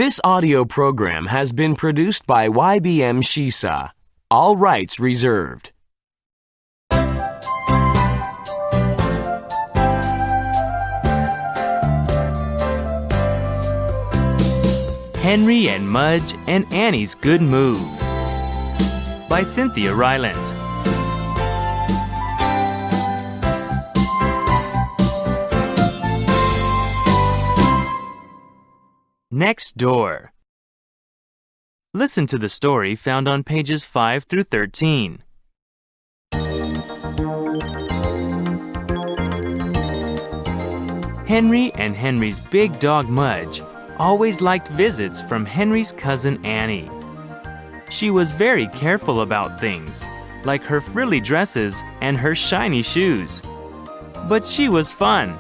This audio program has been produced by YBM Shisa. All rights reserved. Henry and Mudge and Annie's Good Move by Cynthia Ryland. Next Door. Listen to the story found on pages 5 through 13. Henry and Henry's big dog Mudge always liked visits from Henry's cousin Annie. She was very careful about things, like her frilly dresses and her shiny shoes. But she was fun.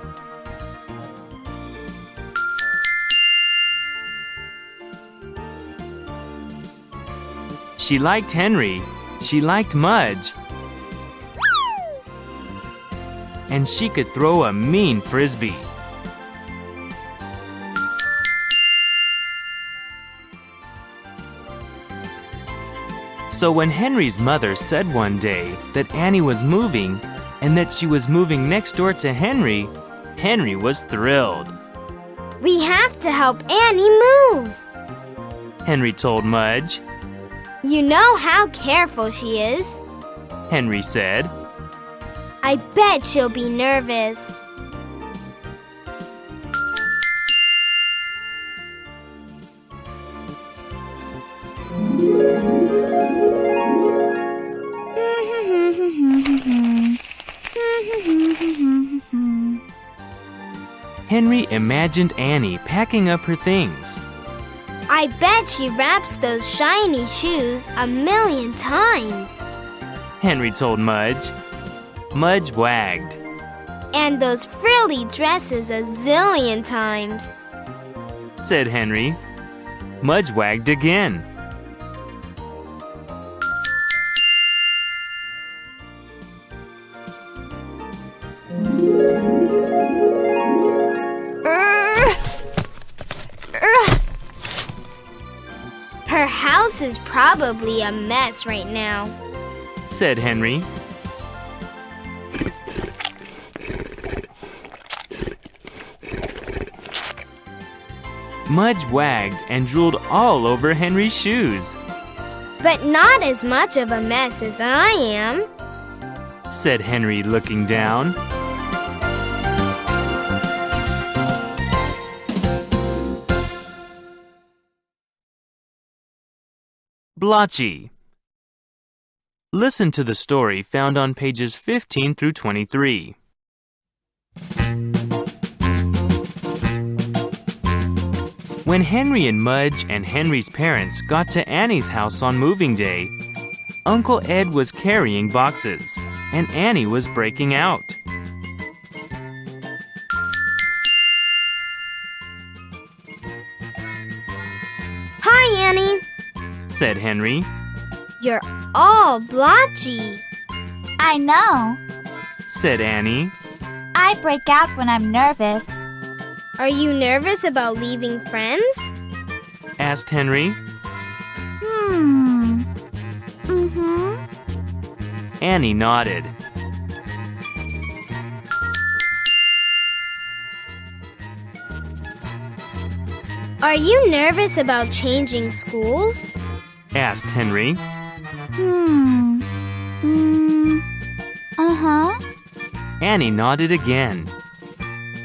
She liked Henry, she liked Mudge, and she could throw a mean frisbee. So when Henry's mother said one day that Annie was moving and that she was moving next door to Henry, Henry was thrilled. We have to help Annie move, Henry told Mudge. You know how careful she is, Henry said. I bet she'll be nervous. Henry imagined Annie packing up her things. I bet she wraps those shiny shoes 1,000,000 times, Henry told Mudge. Mudge wagged. and those frilly dresses 1,000,000,000 times, Said Henry. Mudge wagged again. Her house is probably a mess right now, Said Henry. Mudge wagged and drooled all over Henry's shoes, but not as much of a mess as I am. said Henry, looking down. Blotchy. Listen to the story found on pages 15 through 23. When Henry and Mudge and Henry's parents got to Annie's house on moving day, Uncle Ed was carrying boxes, and Annie was breaking out. Hi, Annie. Said Henry. You're all blotchy. I know. Said Annie. I break out when I'm nervous. Are you nervous about leaving friends? Asked Henry. Annie nodded. Are you nervous about changing schools? Asked Henry. Annie nodded again.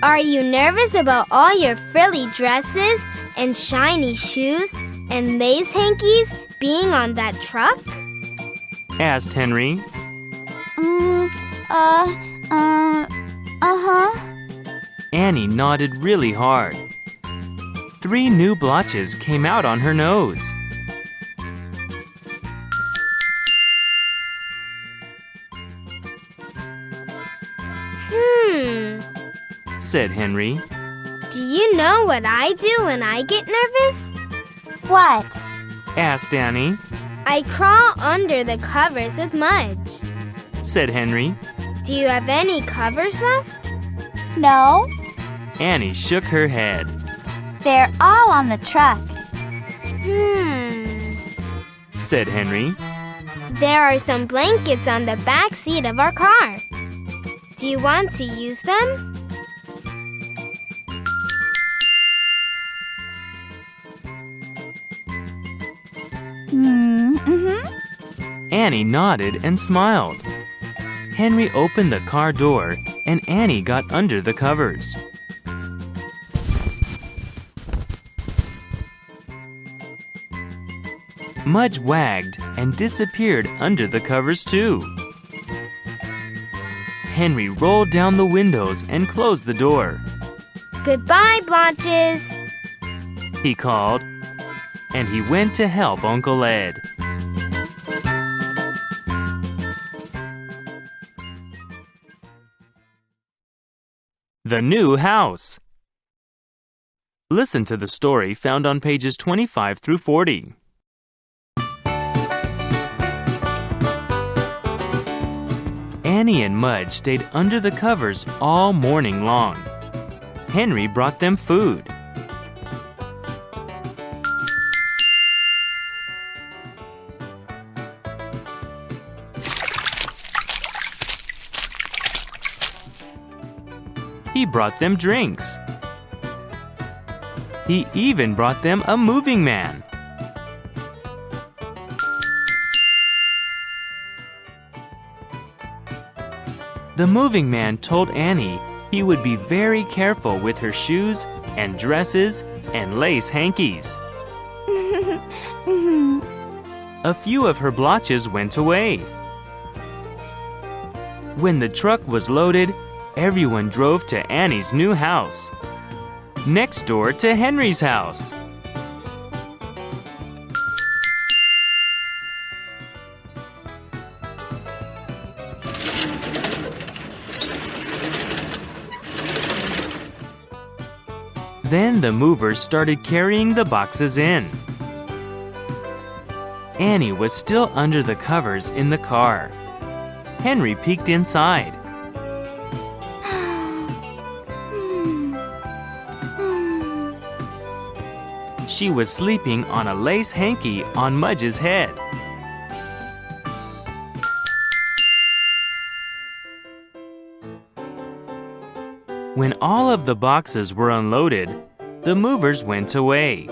Are you nervous about all your frilly dresses and shiny shoes and lace hankies being on that truck? Asked Henry. Annie nodded really hard. 3 new blotches came out on her nose. Said Henry. Do you know what I do when I get nervous? What? Asked Annie. I crawl under the covers with Mudge. Said Henry. Do you have any covers left? No, Annie shook her head. they're all on the truck. said Henry. There are some blankets on the back seat of our car. Do you want to use them? Annie nodded and smiled. Henry opened the car door and Annie got under the covers. Mudge wagged and disappeared under the covers too. Henry rolled down the windows and closed the door. Goodbye, Blotches. He called, and he went to help Uncle Ed. The New House. Listen to the story found on pages 25 through 40. Annie and Mudge stayed under the covers all morning long. Henry brought them food. He brought them drinks. He even brought them a moving man. The moving man told Annie he would be very careful with her shoes and dresses and lace hankies. A few of her blotches went away. When the truck was loaded, everyone drove to Annie's new house, next door to Henry's house. Then the movers started carrying the boxes in. Annie was still under the covers in the car. Henry peeked inside. She was sleeping on a lace hanky on Mudge's head. When all of the boxes were unloaded, the movers went away.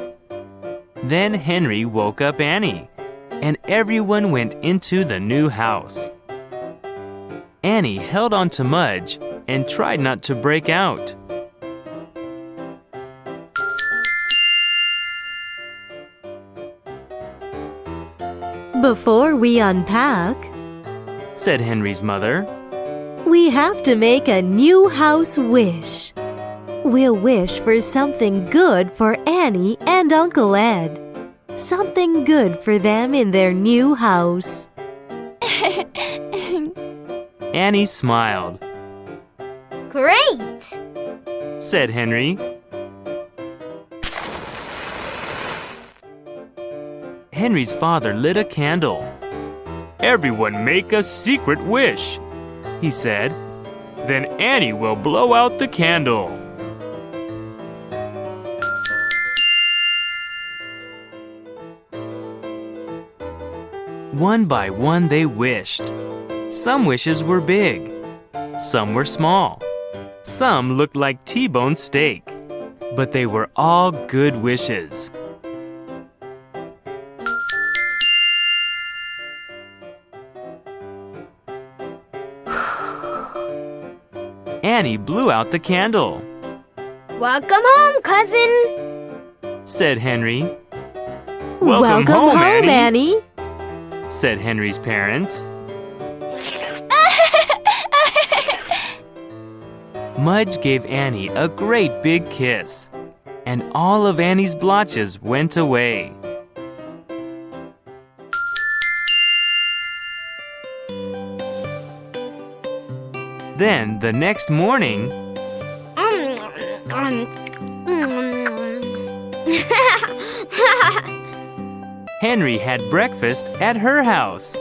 Then Henry woke up Annie, and everyone went into the new house. Annie held on to Mudge and tried not to break out. Before we unpack, said Henry's mother, we have to make a new house wish. We'll wish for something good for Annie and Uncle Ed. Something good for them in their new house. Annie smiled. Great, said Henry. Henry's father lit a candle. Everyone make a secret wish, he said. Then Annie will blow out the candle. One by one they wished. Some wishes were big. Some were small. Some looked like T-bone steak. But they were all good wishes. Annie blew out the candle. welcome home, cousin, said Henry. Welcome home, Annie, said Henry's parents. Mudge gave Annie a great big kiss, and all of Annie's blotches went away. Then, the next morning, Henry had breakfast at her house.